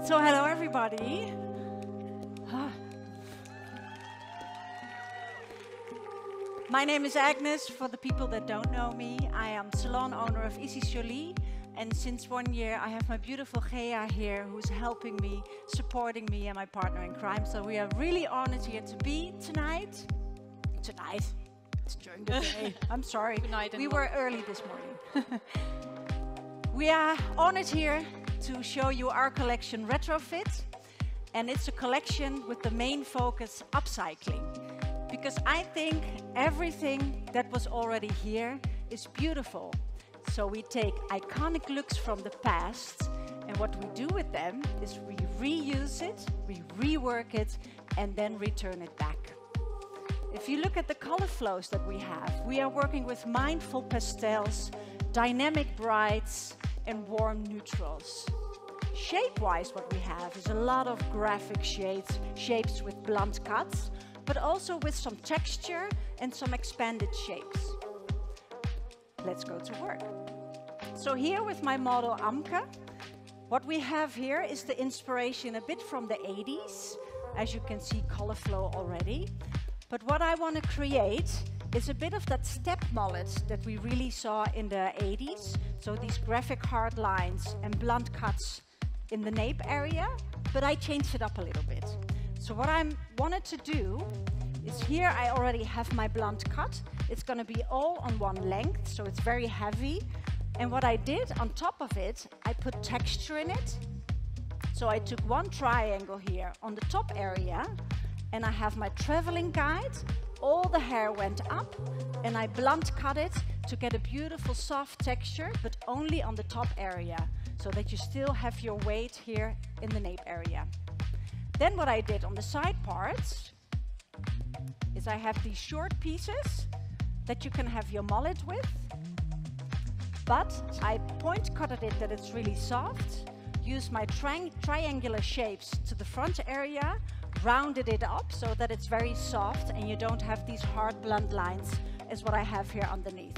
So hello everybody. My name is Agnes. For the people that don't know me, I am salon owner of Ici Jolie, and since 1 year I have my beautiful Gea here who's helping me, supporting me and my partner in crime. So we are really honored here to be tonight. It's during the day. I'm sorry. We were early this morning. We are honored here to show you our collection Retrofit, and it's a collection with the main focus upcycling, because I think everything that was already here is beautiful. So we take iconic looks from the past, and what we do with them is we reuse it, we rework it, and then return it back. If you look at the color flows that we are working with mindful pastels, dynamic brights, and warm neutrals. Shape-wise, what we have is a lot of graphic shapes with blunt cuts, but also with some texture and some expanded shapes. Let's go to work. So here with my model Amke, what we have here is the inspiration a bit from the 80s. As you can see, color flow already. But what I want to create is a bit of that step mullet that we really saw in the 80s. So these graphic hard lines and blunt cuts in the nape area, but I changed it up a little bit. So what I wanted to do is here I already have my blunt cut. It's going to be all on one length, so it's very heavy. And what I did on top of it, I put texture in it. So I took one triangle here on the top area, and I have my traveling guide. All the hair went up, and I blunt cut it to get a beautiful soft texture, but only on the top area, so that you still have your weight here in the nape area. Then what I did on the side parts is I have these short pieces that you can have your mullet with, but I point cutted it that it's really soft, use my triangular shapes to the front area, rounded it up so that it's very soft and you don't have these hard blunt lines as what I have here underneath.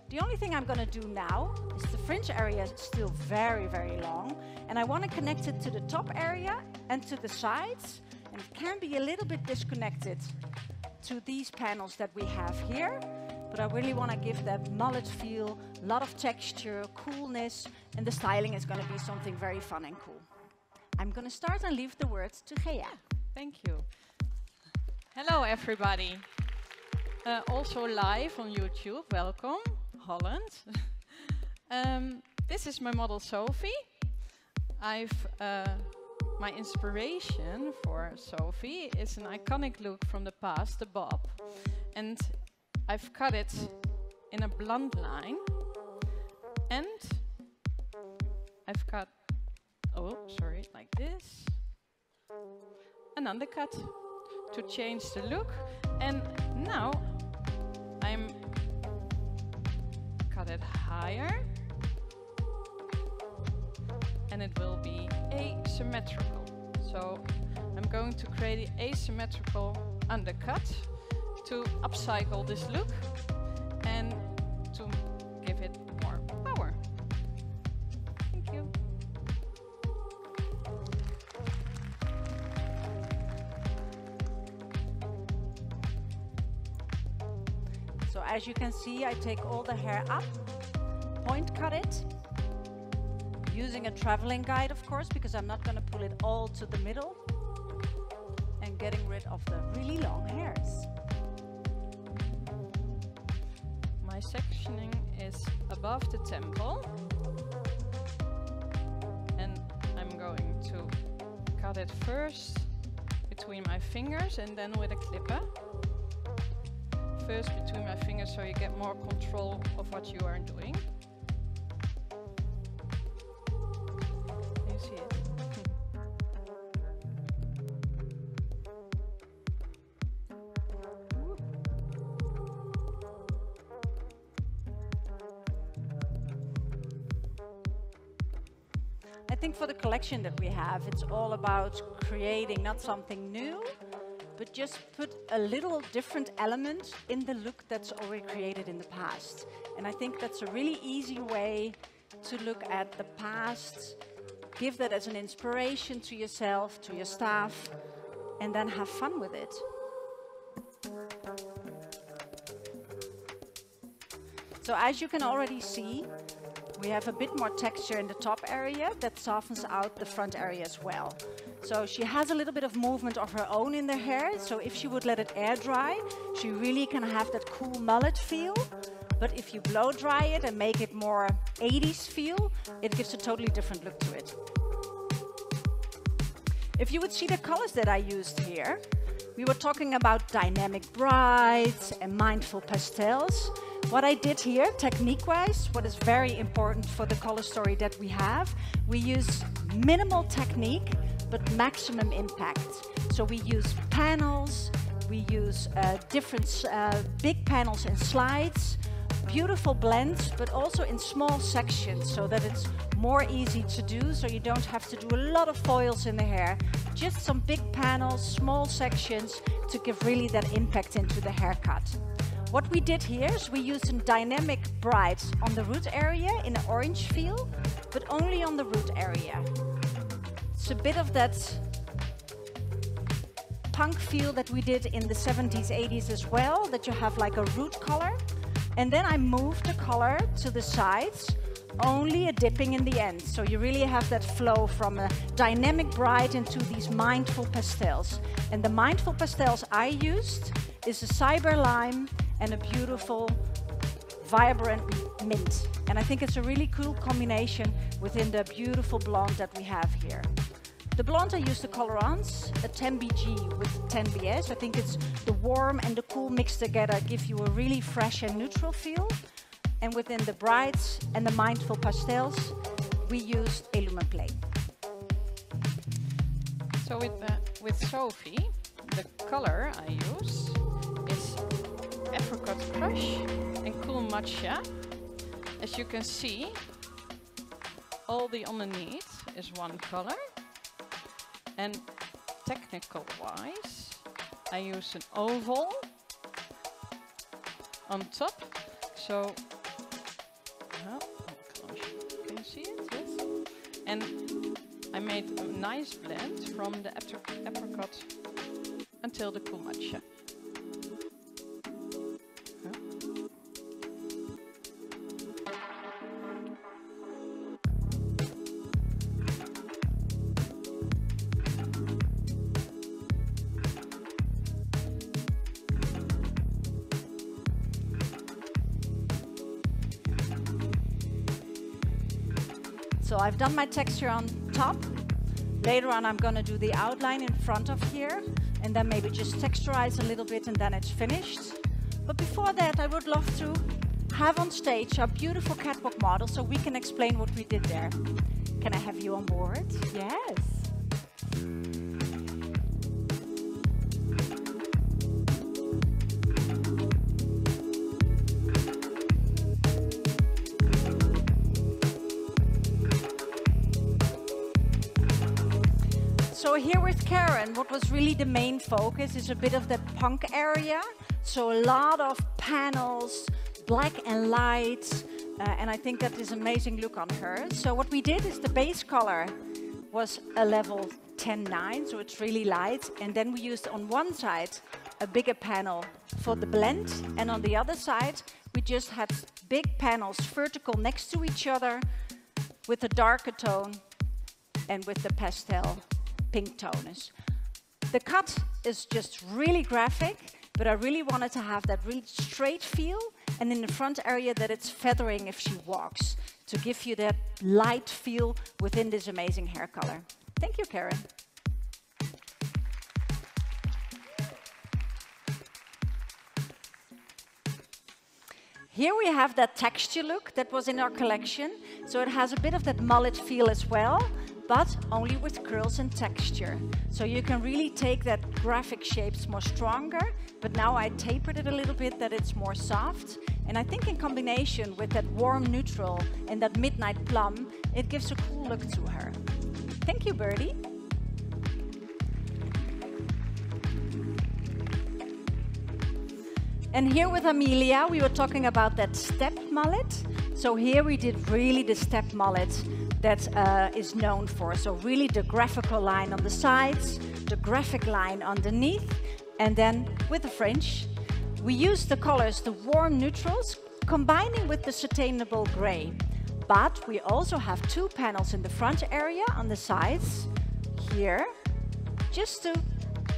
The only thing I'm going to do now is the fringe area is still very, very long, and I want to connect it to the top area and to the sides, and it can be a little bit disconnected to these panels that we have here, but I really want to give that mullet feel, a lot of texture, coolness, and the styling is going to be something very fun and cool. I'm going to start and leave the words to Gea. Thank you. Hello, everybody. Also live on YouTube. Welcome, Holland. This is my model Sophie. My inspiration for Sophie is an iconic look from the past, the bob, and I've cut it in a blunt line, and I've cut, like this, an undercut to change the look, and now I'm cut it higher, and it will be asymmetrical. So I'm going to create an asymmetrical undercut to upcycle this look and to give it more power. Thank you. So as you can see, I take all the hair up, point cut it, using a traveling guide, of course, because I'm not going to pull it all to the middle, and getting rid of the really long hairs. My sectioning is above the temple, and I'm going to cut it first between my fingers and then with a clipper. First between my fingers so you get more control of what you are doing. Can you see it? I think for the collection that we have, it's all about creating not something new, but just put a little different element in the look that's already created in the past. And I think that's a really easy way to look at the past Give that as an inspiration to yourself, to your staff, and then have fun with it. So as you can already see, we have a bit more texture in the top area that softens out the front area as well. So she has a little bit of movement of her own in the hair, so if she would let it air dry, she really can have that cool mullet feel. But if you blow dry it and make it more 80s feel, it gives a totally different look to it. If you would see the colors that I used here, we were talking about dynamic brights and mindful pastels. What I did here, technique-wise, what is very important for the color story that we have, we use minimal technique, but maximum impact. So we use panels, we use different big panels and slides, beautiful blends, but also in small sections so that it's more easy to do, so you don't have to do a lot of foils in the hair. Just some big panels, small sections to give really that impact into the haircut. What we did here is we used some dynamic brights on the root area in an orange feel, but only on the root area. It's a bit of that punk feel that we did in the 70s, 80s as well, that you have like a root color. And then I moved the color to the sides, only a dipping in the end. So you really have that flow from a dynamic bright into these mindful pastels. And the mindful pastels I used is a cyber lime and a beautiful vibrant mint. And I think it's a really cool combination within the beautiful blonde that we have here. The blonde I used the colorants, a 10BG with 10BS. I think it's the warm and the cool mixed together give you a really fresh and neutral feel. And within the brights and the mindful pastels, we used a Lumen Plain. So with Sophie, the color I use is Apricot Crush and Cool Matcha. As you can see, all the underneath is one color. And technical-wise, I use an oval on top. So, can you see it? Yes. And I made a nice blend from the apricot until the cool matcha. So I've done my texture on top. Later on I'm going to do the outline in front of here and then maybe just texturize a little bit and then it's finished. But before that I would love to have on stage our beautiful catwalk model so we can explain what we did there. Can I have you on board? Yes. So here with Karen, what was really the main focus is a bit of that punk area. So a lot of panels, black and light, and I think that is amazing look on her. So what we did is the base color was a level 10-9, so it's really light. And then we used on one side a bigger panel for the blend, and on the other side we just had big panels vertical next to each other with a darker tone and with the pastel pink toners. The cut is just really graphic, but I really wanted to have that really straight feel, and in the front area that it's feathering if she walks, to give you that light feel within this amazing hair color. Thank you, Karen. Here we have that texture look that was in our collection. So it has a bit of that mullet feel as well, but only with curls and texture. So you can really take that graphic shapes more stronger, but now I tapered it a little bit that it's more soft. And I think in combination with that warm neutral and that midnight plum, it gives a cool look to her. Thank you, Birdie. And here with Amelia, we were talking about that step mullet. So here we did really the step mullet that is known for. So really the graphical line on the sides, the graphic line underneath, and then with the French, we use the colors, the warm neutrals, combining with the sustainable gray. But we also have two panels in the front area on the sides here, just to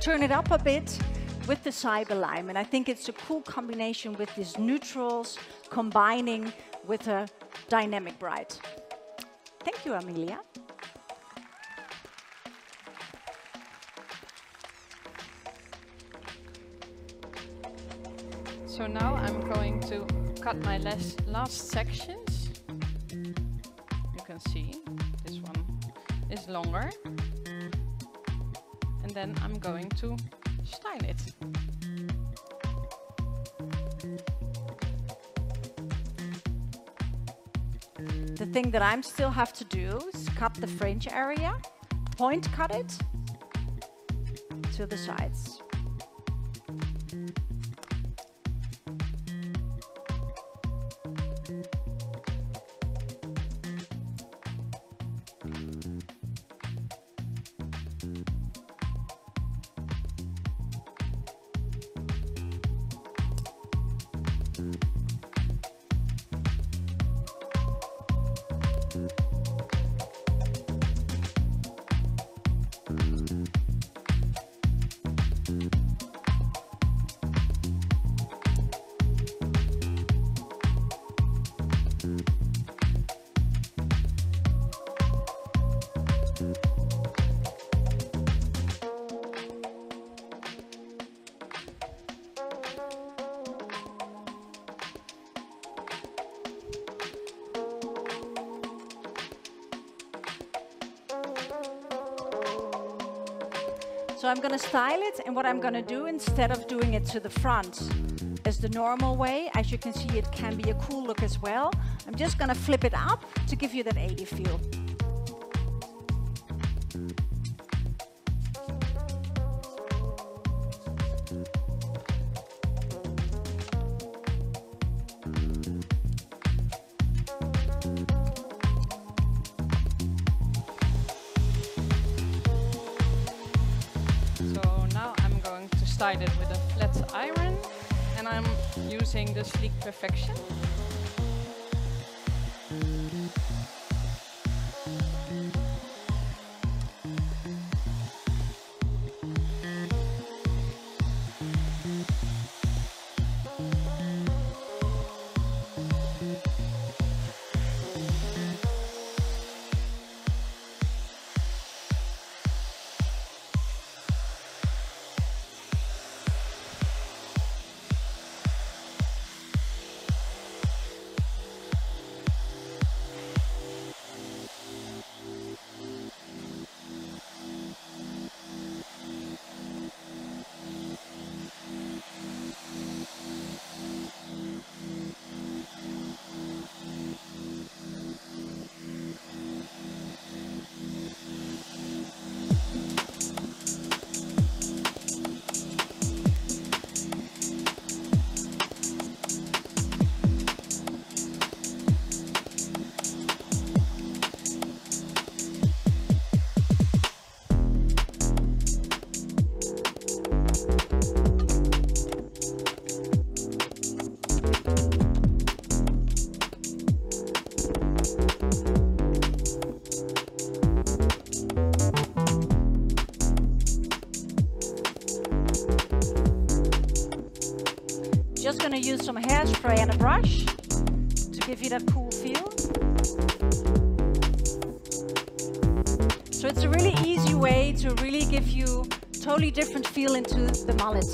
turn it up a bit with the cyber lime. And I think it's a cool combination with these neutrals combining with a dynamic bright. Thank you, Amelia. So now I'm going to cut my last sections. You can see this one is longer. And then I'm going to style it. The thing that I still have to do is cut the fringe area, point cut it to the sides. So I'm going to style it, and what I'm going to do, instead of doing it to the front as the normal way, as you can see, it can be a cool look as well. I'm just going to flip it up to give you that 80 feel. Style it with a flat iron, and I'm using the Sleek Perfection. Just going to use some hairspray and a brush to give you that cool feel. So it's a really easy way to really give you a totally different feel into the mullet.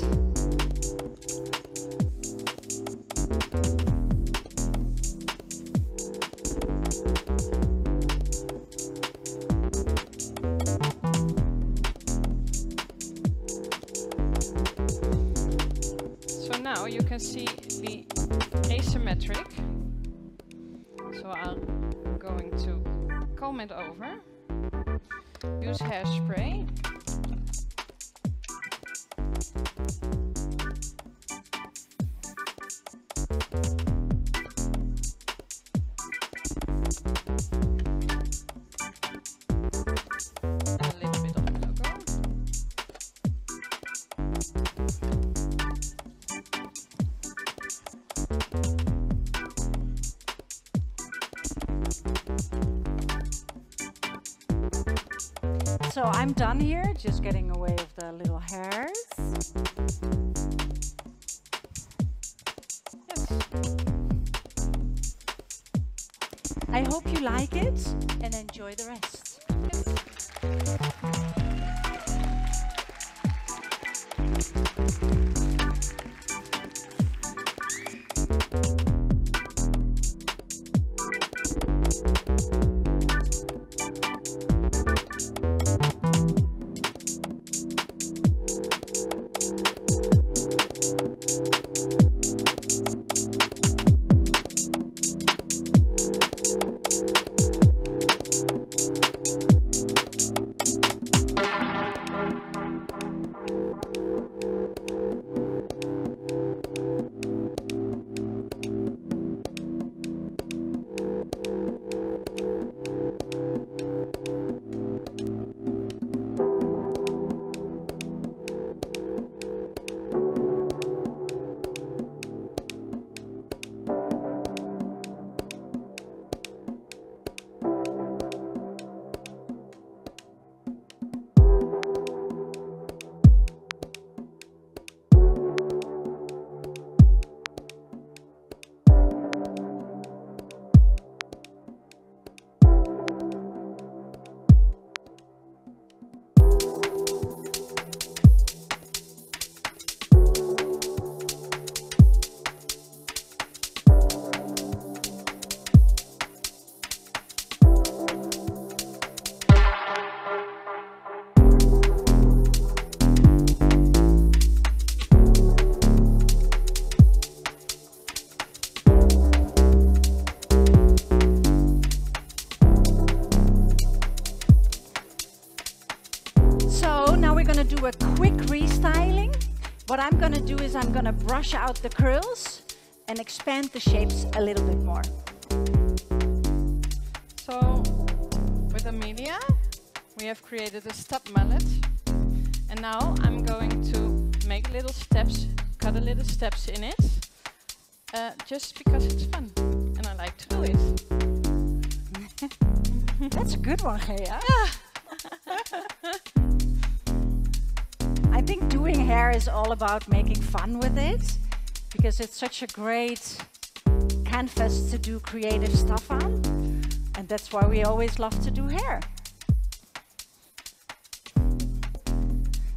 Now you can see the asymmetric, so I'm going to comb it over, use hairspray, So I'm done here, just getting away with the little hairs. Yes. I hope you like it and enjoy the rest. Do a quick restyling. What I'm going to do is I'm going to brush out the curls and expand the shapes a little bit more. So with Amelia, we have created a step mallet. And now I'm going to make little steps, cut a little steps in it, just because it's fun and I like to do it. That's a good one, Gea. Yeah. I think doing hair is all about making fun with it, because it's such a great canvas to do creative stuff on, and that's why we always love to do hair.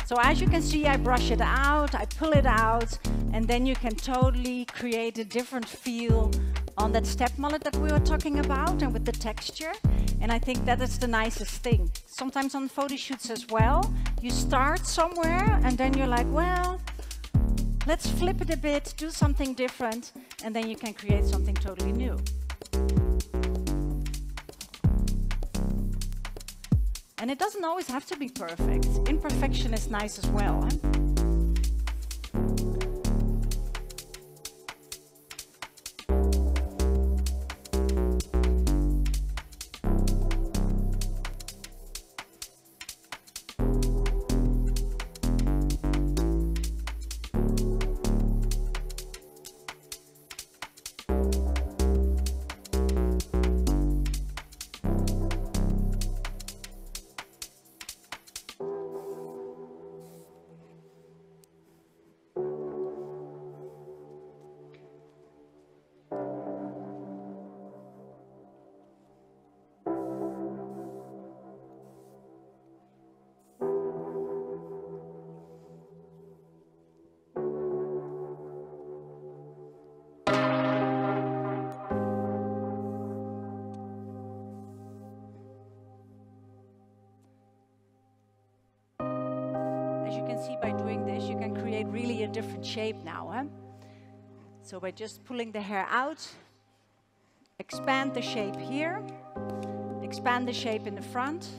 So as you can see, I brush it out, I pull it out, and then you can totally create a different feel on that step mullet that we were talking about, and with the texture. And I think that is the nicest thing. Sometimes on photo shoots as well, you start somewhere and then you're like, well, let's flip it a bit, do something different, and then you can create something totally new. And it doesn't always have to be perfect. Imperfection is nice as well. Huh? See, by doing this, you can create really a different shape now. Huh? So by just pulling the hair out, expand the shape here, expand the shape in the front.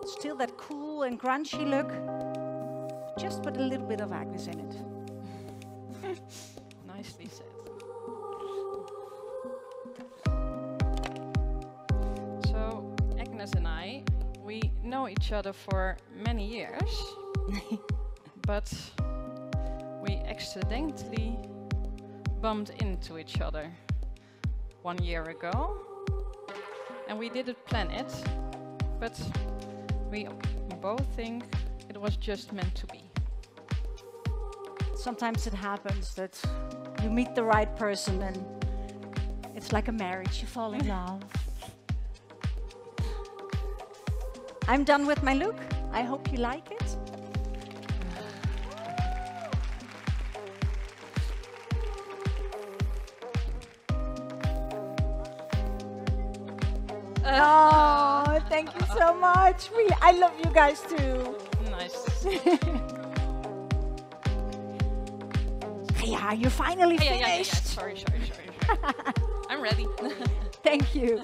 Still that cool and grungy look, just put a little bit of Agnes in it. Nicely said. So Agnes and I, we know each other for many years, but we accidentally bumped into each other 1 year ago. and we didn't plan it, but we both think it was just meant to be. Sometimes it happens that you meet the right person and it's like a marriage, you fall in love. I'm done with my look. I hope you like it. Oh, thank you so much. I love you guys too. Nice. Yeah, you're finally finished. Sorry. I'm ready. Thank you.